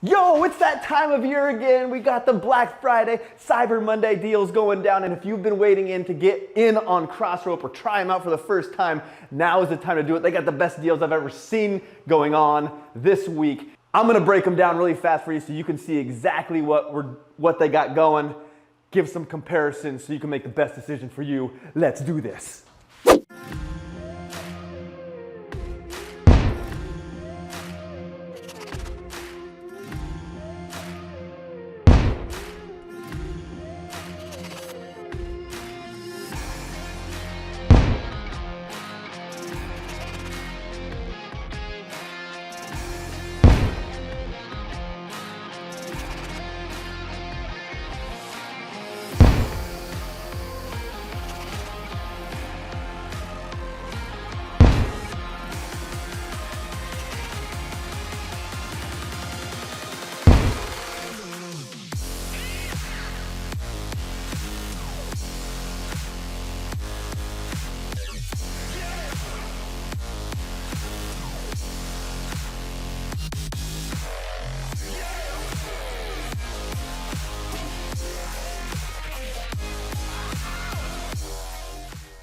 Yo, it's that time of year again. We got the Black Friday, Cyber Monday deals going down, and if you've been waiting in to get in on CROSSROPE or try them out for the first time, now is the time to do it. They got the best deals I've ever seen going on this week. I'm gonna break them down really fast for you so you can see exactly what they got going, give some comparisons so you can make the best decision for you. Let's do this.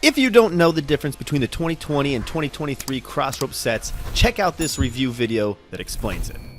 If you don't know the difference between the 2020 and 2023 CROSSROPE sets, check out this review video that explains it.